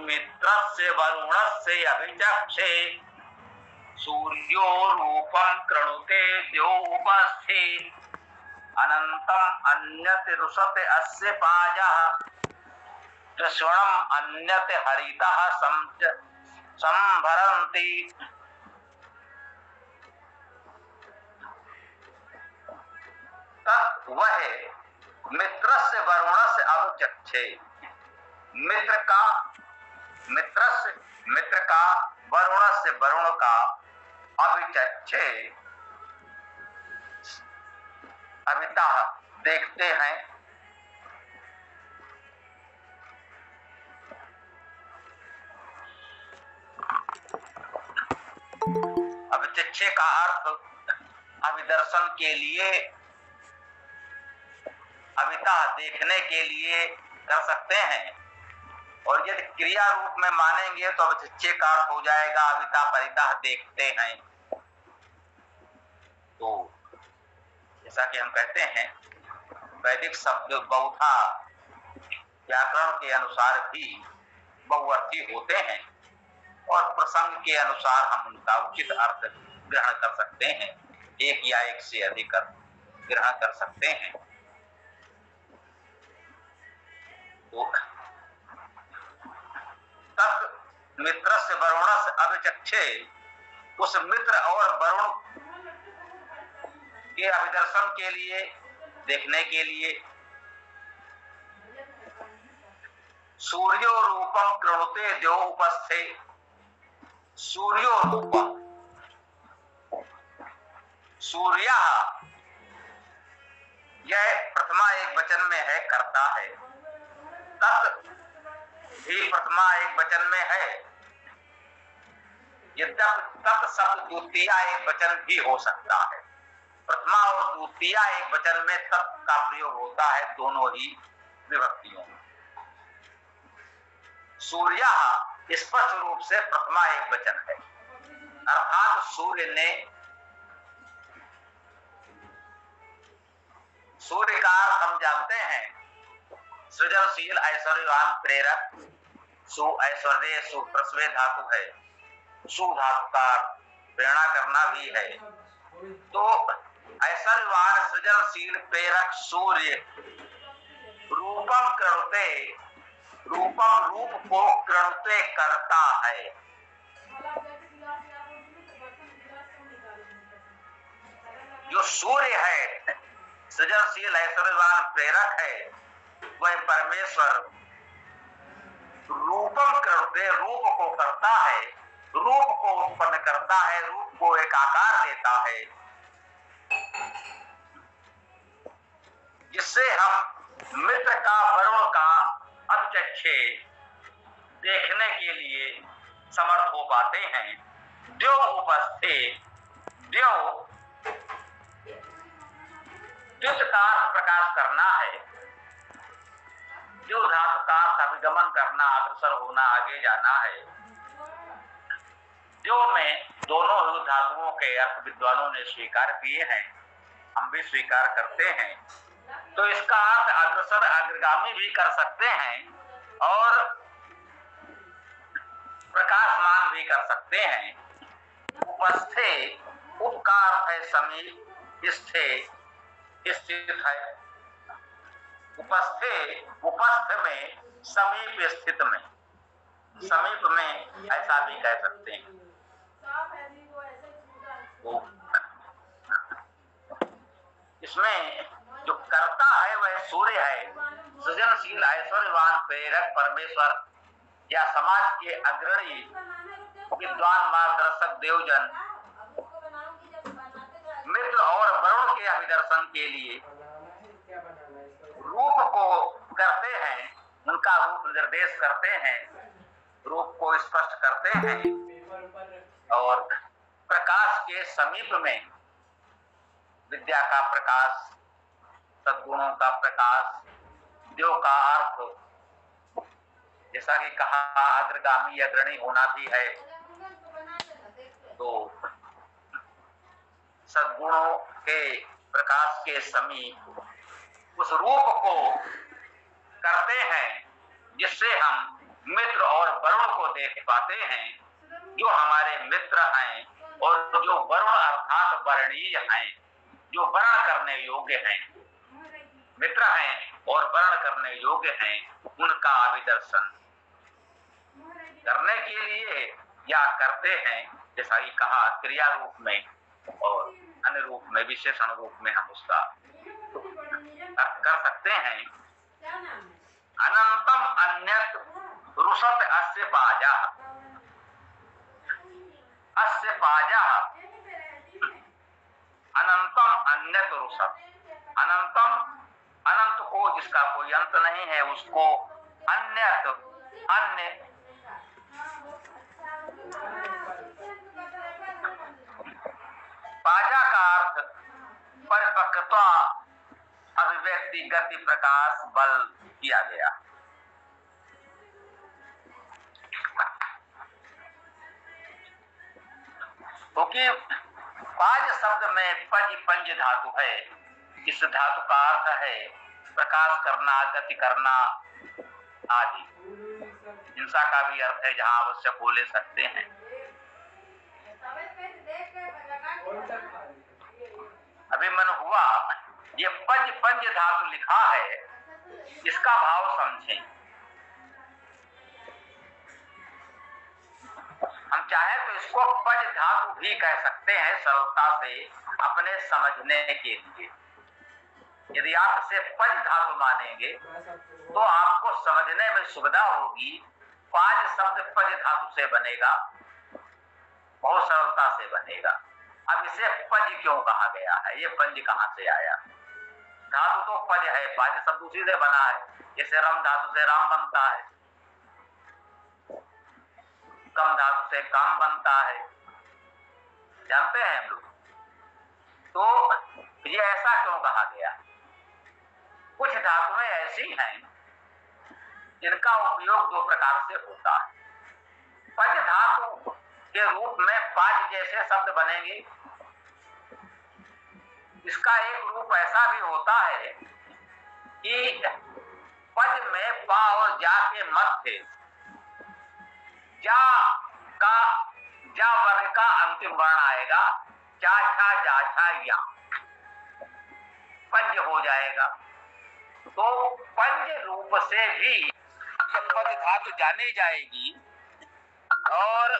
मित्रस्य वरुणस्य अभिचक्षे सूर्यो रूपं कृणुते द्योपस्थे अनन्तम् अन्यत् रुषते अस्य पाजः कृष्णम् अन्यत् हरितः संभरन्ति। तत् वह मित्रस्य वरुणस्य अभिचक्षे मित्र का वरुणस्य वरुण का अभिचक्षे अभिता देखते हैं। अभिचक्षे का अर्थ अभिदर्शन के लिए, अभिता देखने के लिए कर सकते हैं। और यदि क्रिया रूप में मानेंगे तो अभिचक्षे का अर्थ हो जाएगा अभिता परिता देखते हैं। तो जैसा कि हम कहते हैं वैदिक शब्द बहुधा व्याकरण के अनुसार भी बहुअर्थी होते हैं और प्रसंग के अनुसार हम उनका उचित अर्थ ग्रहण कर सकते हैं, एक या एक से अधिक अर्थ ग्रहण कर सकते हैं। तो तत् मित्रस्य वरुणस्य अभिचक्षे, उस मित्र और वरुण के अभिदर्शन के लिए, देखने के लिए सूर्यो रूपम कृणुते द्यो उपस्थे। सूर्यो रूपम, सूर्य यह प्रथमा एक वचन में है, करता है। तत् भी प्रथमा एक वचन में है, यद्यपि तत् शब्द द्वितीय एक वचन भी हो सकता है। प्रथमा और द्वितीय एक वचन में तत् का प्रयोग होता है दोनों ही विभक्तियों में। सूर्य स्पष्ट रूप से प्रथमा एक वचन है, अर्थात सूर्य ने, सूर्य का अर्थ हम जानते हैं सृजनशील ऐश्वर्यवान प्रेरक, सु ऐश्वर्य सुप्रसवे धातु है, सु धातु का प्रेरणा करना भी है। तो ऐश्वर्यवान सृजनशील प्रेरक सूर्य रूपम कृणुते, रूपम रूप को कृणुते करता है। जो सूर्य है सृजनशील ऐश्वर्यवान प्रेरक है, वह परमेश्वर रूपम कृणुते, रूप को करता है, रूप को उत्पन्न करता है, रूप को एक आकार देता है, जिससे हम मित्र का वरुण का अभिचक्षे देखने के लिए समर्थ हो पाते हैं। द्यो उपस्थे, द्यो द्युत का अर्थ प्रकाश करना है, द्यो धातु का अर्थ अभिगमन करना, अग्रसर होना, आगे जाना है। द्यो में दोनों ही धातुओं के अर्थ विद्वानों ने स्वीकार किए हैं, हम भी स्वीकार करते हैं। तो इसका अर्थ अग्रसर अग्रगामी भी कर सकते हैं और प्रकाशमान भी कर सकते हैं। उपस्थे, उप का अर्थ है समीप, स्थे स्थित है। उपस्थे, उपस्थ में समीप स्थित में, समीप में ऐसा भी कह सकते हैं। इसमें जो करता है वह सूर्य है, सृजनशील ऐश्वर्यवान प्रेरक परमेश्वर या समाज के अग्रणी विद्वान मार्गदर्शक देवजन मित्र और वरुण के अभिदर्शन के लिए रूप को करते हैं, उनका रूप निर्देश करते हैं, रूप को स्पष्ट करते हैं और प्रकाश के समीप में विद्या का प्रकाश, सद्गुणों का प्रकाश, द्यो का अर्थ जैसा कि कहा अग्रगामी अग्रणी होना भी है। तो सद्गुणों के प्रकाश के समीप उस रूप को करते हैं जिससे हम मित्र और वरुण देख पाते हैं जो हमारे मित्र हैं और जो वरुण अर्थात वर्णीय हैं, जो वर्ण करने योग्य हैं, मित्र हैं और वर्ण करने योग्य हैं, उनका अभिदर्शन करने के लिए या करते हैं, जैसा कि कहा क्रिया रूप में और अन्य रूप में, विशेषण रूप में हम उसका अर्थ कर सकते हैं। अनंतम अन्यत रुषत अस्य पाजा, अस्य पाजा अनंतम अन्यत रुषत, अनंतम अनंत को जिसका कोई अंत नहीं है उसको अन्यत अन्य पाजा का अर्थ परिपक्वता, अभिव्यक्ति, गति, प्रकाश, बल किया गया। क्योंकि पाज शब्द में पज पंज धातु है। इस धातु का अर्थ है प्रकाश करना, गति करना आदि। हिंसा का भी अर्थ है जहां आवश्यक हो ले सकते हैं। अभी मन हुआ ये पज पंज धातु लिखा है, इसका भाव समझें। हम चाहे तो इसको पज धातु भी कह सकते हैं सरलता से अपने समझने के लिए। यदि आप इसे पज धातु मानेंगे तो आपको समझने में सुविधा होगी। पाज शब्द पज धातु से बनेगा, बहुत सरलता से बनेगा। अब इसे पज क्यों कहा गया है, ये पंज कहां से आया? धातु तो पज है, पाज शब्द उसी से बना है। जैसे रम धातु से राम बनता है, कम धातु से काम बनता है, जानते हैं हम लोग। तो ये ऐसा क्यों कहा गया? कुछ धातुएं ऐसी हैं जिनका उपयोग दो प्रकार से होता है। पज धातु के रूप में पाज जैसे शब्द बनेंगे। इसका एक रूप ऐसा भी होता है कि पज में पा और जा के मध्य जा वर्ग का अंतिम वर्ण आएगा। चा छा जा छा या पंज हो जाएगा। तो पंज रूप से भी पद धातु जानी जाएगी। और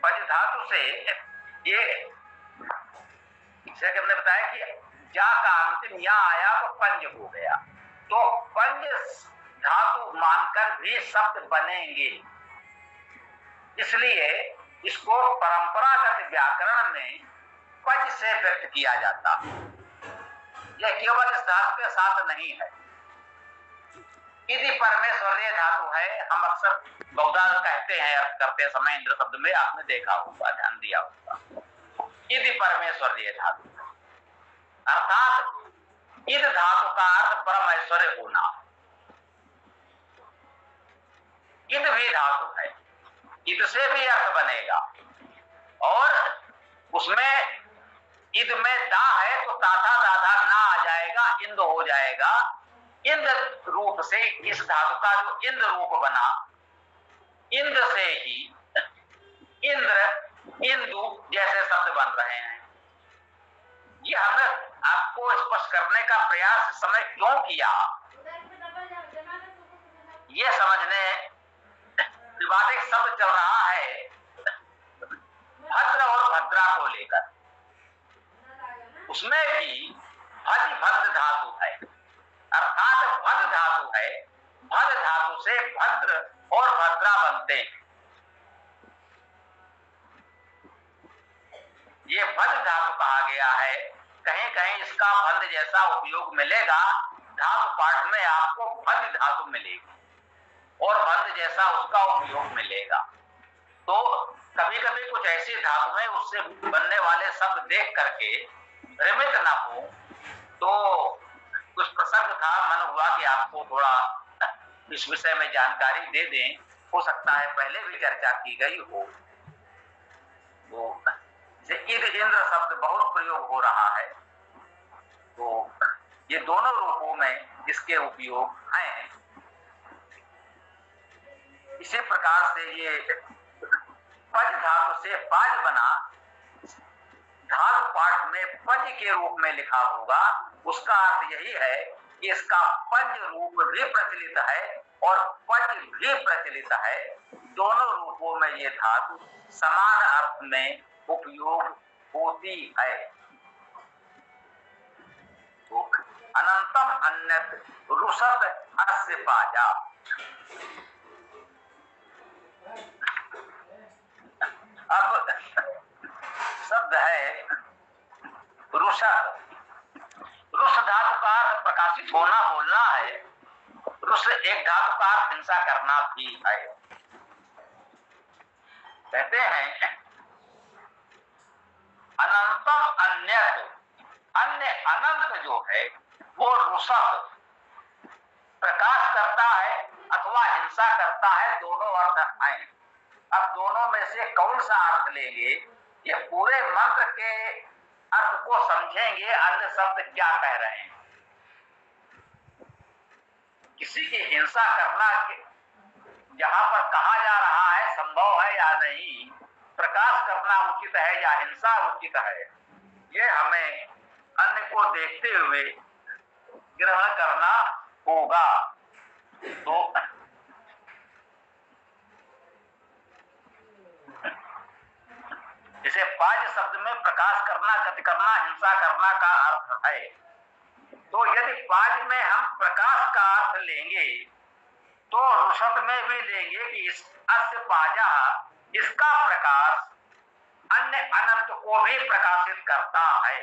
पज धातु से ये जैसे हमने बताया कि जा का अंतिम या आया तो पंज हो गया। तो पंज धातु मानकर भी शब्द बनेंगे। इसलिए इसको परंपरागत व्याकरण में पज से व्यक्त किया जाता है। यह केवल इस धातु के साथ नहीं है। यदि परमेश्वरीय धातु है, हम अक्सर बहुधा कहते हैं अर्थ करते समय इंद्र शब्द में, आपने देखा होगा, ध्यान दिया होगा। यदि परमेश्वरीय धातु अर्थात इद धातु का अर्थ परम ऐश्वर्य होना। इद भी धातु है, इद से भी अर्थ बनेगा। और उसमें इद में दा है तो ताथा दाधा ना आ जाएगा, इंद हो जाएगा। इंद रूप से इस धातु का जो इंद्र रूप बना, इंद्र से ही इंद्र इंदु जैसे शब्द बन रहे हैं। ये हमने आपको स्पष्ट करने का प्रयास समय क्यों किया, ये समझने की बात। एक शब्द चल रहा है भद्र और भद्रा को लेकर, उसमें भी भज भंद धातु है, अर्थात भद धातु है। भद धातु से भद्र और भद्रा बनते हैं। ये भद धातु कहा गया है। कहीं कहीं इसका भंद जैसा उपयोग मिलेगा। धातु पाठ में आपको भद धातु मिलेगी और भंद जैसा उसका उपयोग मिलेगा। तो कभी कभी कुछ ऐसी धातुएं उससे बनने वाले शब्द देख करके भ्रमित ना हो। तो कुछ प्रसंग था, मन हुआ कि आपको थोड़ा इस विषय में जानकारी दे दें। हो सकता है पहले भी चर्चा की गई हो। वो इद इंद्र शब्द बहुत प्रयोग हो रहा है, तो ये दोनों रूपों में इसके उपयोग हैं। इसी प्रकार से ये पज धातु से पाज बना, धातु पाठ में पज के रूप में लिखा होगा। उसका अर्थ यही है कि इसका पंज रूप भी प्रचलित है और पज भी प्रचलित है। दोनों रूपों में ये धातु समान अर्थ में उपयोग होती है। तो अनंतम अन्यत रुषत अस्य पाजा। अब शब्द है रुषत। रुष धातु का अर्थ प्रकाशित होना बोलना है। रुष एक धातु का अर्थ हिंसा करना भी है। कहते हैं अनंतम अन्यत, अन्य अनंत जो है वो रुषत प्रकाश करता है अथवा हिंसा करता है, दोनों अर्थ हैं। अब दोनों में से कौन सा अर्थ लेंगे, ये पूरे मंत्र के अर्थ को समझेंगे अन्य शब्द क्या कह रहे हैं। किसी की हिंसा करना जहां पर कहा जा रहा है संभव है या नहीं, प्रकाश करना उचित है या हिंसा उचित है, ये हमें अन्य को देखते हुए ग्रहण करना होगा। तो इसे पाज शब्द में प्रकाश करना, गति करना, हिंसा करना का अर्थ है। तो यदि पाज में हम प्रकाश का अर्थ लेंगे तो रुषत में भी लेंगे कि इस अस्य पाजा, इसका प्रकाश अन्य अनंत को भी प्रकाशित करता है।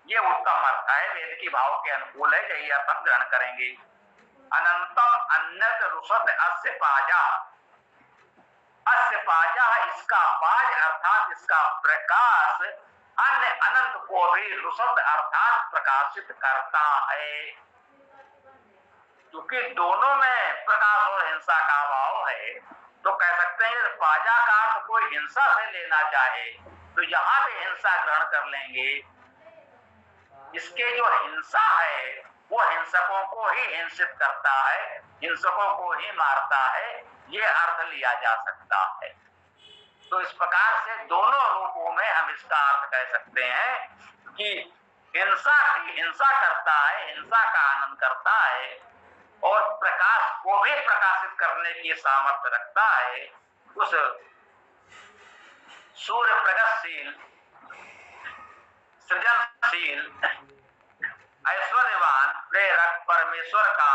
ये उत्तम अर्थ है, वेद की भाव के अनुकूल है, यही अर्थ हम ग्रहण करेंगे। अनंतम अन्यत रुषत अस्य पाजा। अस्य पाजा, इसका पाज अर्थात इसका प्रकाश अन्य अनंत को भी रुषद अर्थात प्रकाशित करता है। क्योंकि दोनों में प्रकाश और हिंसा का भाव है, तो कह सकते हैं पाजा का अर्थ कोई हिंसा से लेना चाहे तो यहां भी हिंसा ग्रहण कर लेंगे। इसके जो हिंसा है वो हिंसकों को ही हिंसित करता है, हिंसकों को ही मारता है, ये अर्थ लिया जा सकता है। तो इस प्रकार से दोनों रूपों में हम इसका अर्थ कह सकते हैं कि हिंसा की हिंसा करता है, हिंसा का आनंद करता है और प्रकाश को भी प्रकाशित करने की सामर्थ्य रखता है। उस सूर्य प्रगतिशील, सृजनशील, ऐश्वर्यवान प्रेरक परमेश्वर का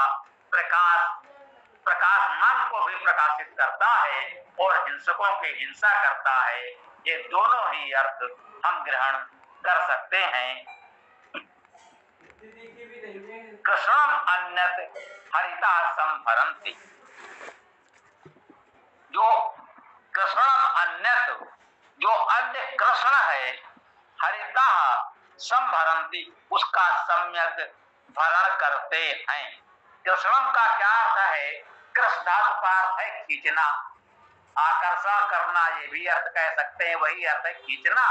प्रकाश मन को भी प्रकाशित करता है और हिंसकों की हिंसा करता है। ये दोनों ही अर्थ हम ग्रहण कर सकते हैं। कृष्णम अन्यत हरिता संभरन्ति। जो कृष्णम अन्यत, जो अन्य कृष्ण है, हरिता संभरन्ति, उसका सम्यक भरण करते हैं। कृष्णम का क्या अर्थ है? कृष्ण धातु का अर्थ है खींचना, आकर्षण करना, ये भी अर्थ कह सकते हैं, वही अर्थ है खींचना।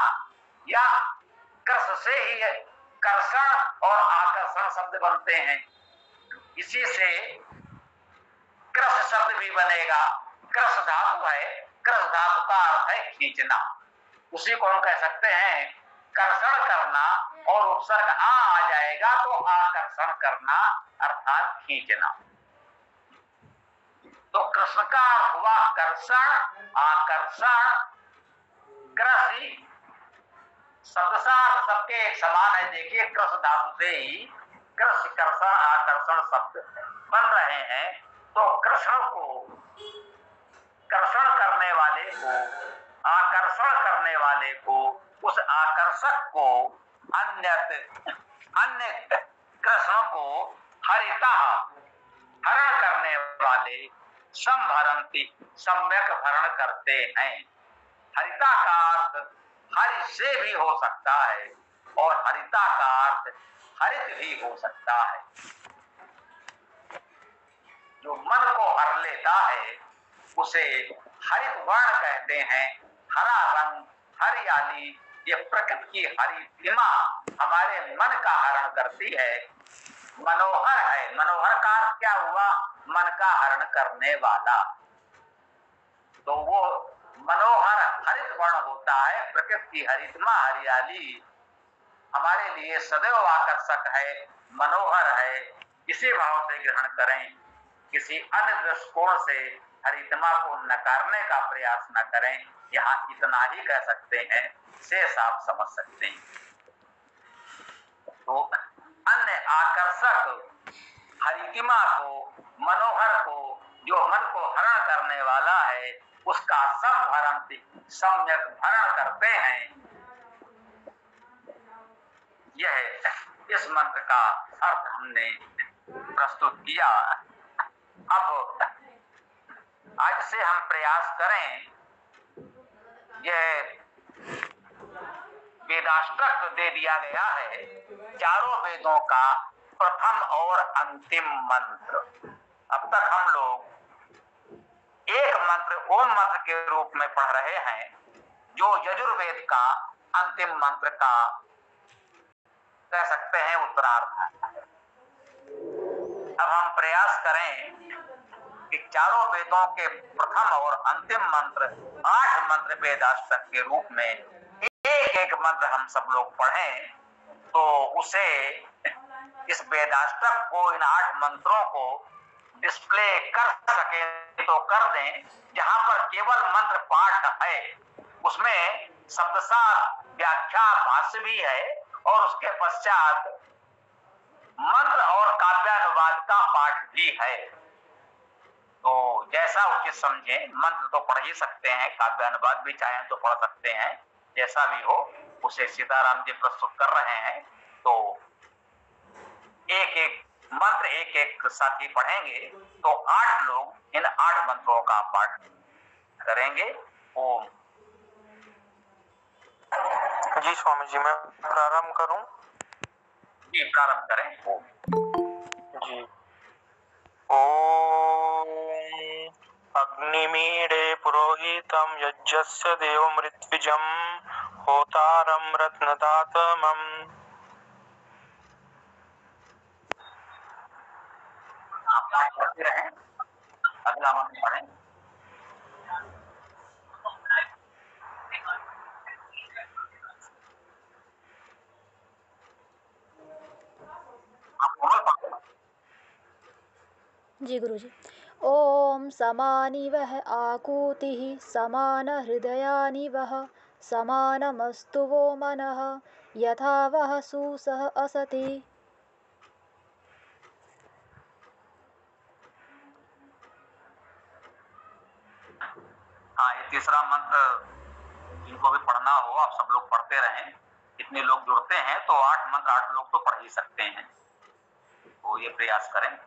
या कृष्ण से ही कर्षण और आकर्षण शब्द बनते हैं, इसी से कृष्ण शब्द भी बनेगा। कृष्ण धातु है, कृष्ण धातु का अर्थ है खींचना, उसी को हम कह सकते हैं कर्षण करना, और उपसर्ग आ जाएगा तो आकर्षण करना अर्थात खींचना। तो कृष्ण का अर्थ हुआ कर्षण, आकर्षण, कृषि शब्दशास्त्र सबके एक समान है। देखिए कृष्ण धातु से ही कृषि, कर्षण, आकर्षण शब्द बन रहे हैं। तो कृष्ण को कर्षण करने वाले को, आकर्षण करने वाले को, उस आकर्षक को, अन्य कृष्ण को हरिता हरण करने वाले संभरन्ति सम्यक भरण करते हैं। हरिता का अर्थ हरि से भी हो सकता है और हरिता का अर्थ हरित भी हो सकता है। जो मन को हर लेता है उसे हरित वर्ण कहते हैं। हरा रंग, हरियाली, ये प्रकृति की हरितिमा हमारे मन का हरण करती है। मनोहर है, मनोहर का अर्थ क्या हुआ? मन का हरण करने वाला। तो वो मनोहर हरित वर्ण होता है। प्रकृति की हरितिमा, हरियाली हमारे लिए सदैव आकर्षक है, मनोहर है। इसी भाव से ग्रहण करें, किसी अन्य दृष्टिकोण से हरितिमा को नकारने का प्रयास न करें। यहाँ इतना ही कह सकते हैं, शेष आप समझ सकते हैं। तो अन्य आकर्षक हरितिमा को, मनोहर को, जो मन को हरण करने वाला है, उसका सम्यक भरण करते हैं। यह इस मंत्र का अर्थ हमने प्रस्तुत किया। अब आज से हम प्रयास करें, यह वेदाष्टक दे दिया गया है, चारों वेदों का प्रथम और अंतिम मंत्र। अब तक हम लोग एक मंत्र ओम मंत्र के रूप में पढ़ रहे हैं, जो यजुर्वेद का अंतिम मंत्र का कह सकते हैं उत्तरार्ध है। अब हम प्रयास करें कि चारों वेदों के प्रथम और अंतिम मंत्र 8 मंत्र वेदाष्टक के रूप में एक एक मंत्र हम सब लोग पढ़ें, तो उसे इस वेदाष्टक को, इन 8 मंत्रों को डिस्प्ले कर सके तो कर दें। जहां पर केवल मंत्र पाठ है, उसमें शब्दसार व्याख्या भाष्य भी है और उसके पश्चात मंत्र और काव्यानुवाद का पाठ भी है। तो जैसा उचित समझें, मंत्र तो पढ़ ही सकते हैं, काव्यानुवाद भी चाहें तो पढ़ सकते हैं, जैसा भी हो उसे सीताराम जी प्रस्तुत कर रहे हैं। तो एक एक मंत्र एक एक साथी पढ़ेंगे, तो 8 लोग इन 8 मंत्रों का पाठ करेंगे। ओम। जी स्वामी जी, मैं प्रारंभ करूं? जी प्रारंभ करें। ओम जी। ओम अग्निमीडे पुरोहितं यज्ञस्य देवमृत्विजं होतारं रत्नदातमम्। आप पाठ करते रहें, अगला मंत्र पढ़ें। आप कोमल पढ़ें। जी गुरुजी। ओम समानिवः आकूतिः समानहृदयानिवः समानमस्तु वो मनः यथा वः सुसह असति। हाँ, ये तीसरा मंत्र जिनको भी पढ़ना हो आप सब लोग पढ़ते रहें। इतने लोग जुड़ते हैं तो 8 मंत्र 8 लोग तो पढ़ ही सकते हैं, तो ये प्रयास करें।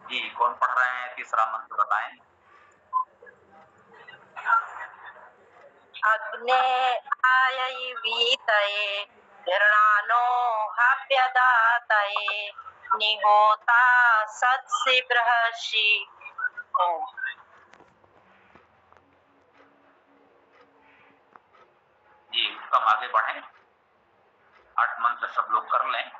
जी कौन पढ़ रहे हैं? तीसरा मंत्र बताएं। अग्ने आयवीतये हिरणानो हव्यदातये निहोता सत्सि बृहर्षि। ओम। जी उत्तम, आगे बढ़ें। 8 मंत्र सब लोग कर लें।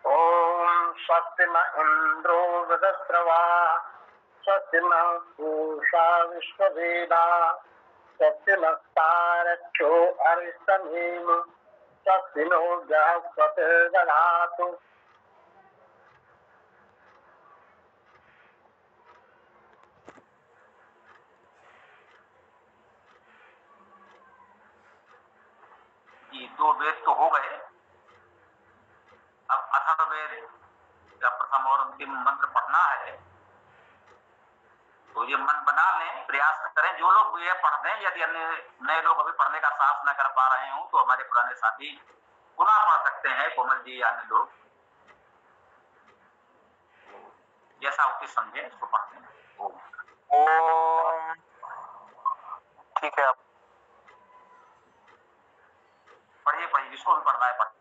ओम स्वस्ति न इंद्रो वृधस्रवा स्वस्ति न पूषा विश्ववेदा स्वस्ति नस्तारक्षो अरिष्टनेम स्वस्ति नो बृहस्पतिर्दधातु। ये 2 वेद तो हो गए, अब अथर्ववेद प्रथम और अंतिम मंत्र पढ़ना है तो ये मन बना लें, प्रयास करें। जो लोग ये पढ़ दें, यदि अन्य नए लोग अभी पढ़ने का साहस न कर पा रहे हों तो हमारे पुराने साथी पुनः पढ़ सकते हैं, कोमल जी या अन्य लोग, जैसा उचित समझे इसको पढ़ दें। ओम, ठीक है, आप पढ़िए पढ़िए, जिसको भी पढ़ना है पढ़।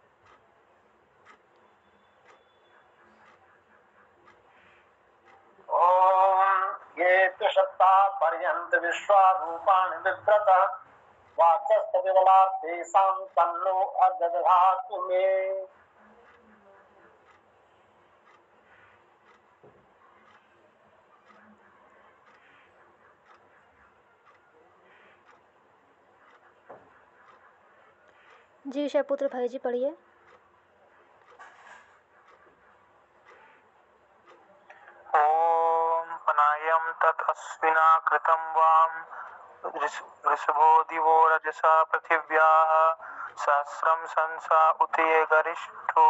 ओम ये सप्ता पर्यंत विश्वारूपाणि विव्रत वाचस्पति विमला तेषां तन्नो अदधातु मे। जी शैपुत्र भाई जी पढ़िए। ओम पनायम तत् अस्विना कृतं वाम वृषभो दिवो रजसा पृथिव्याः सहस्रं संसा उतये गरिष्ठो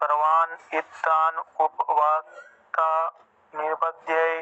सर्वान् इत्तान् उपवाता निबध्यै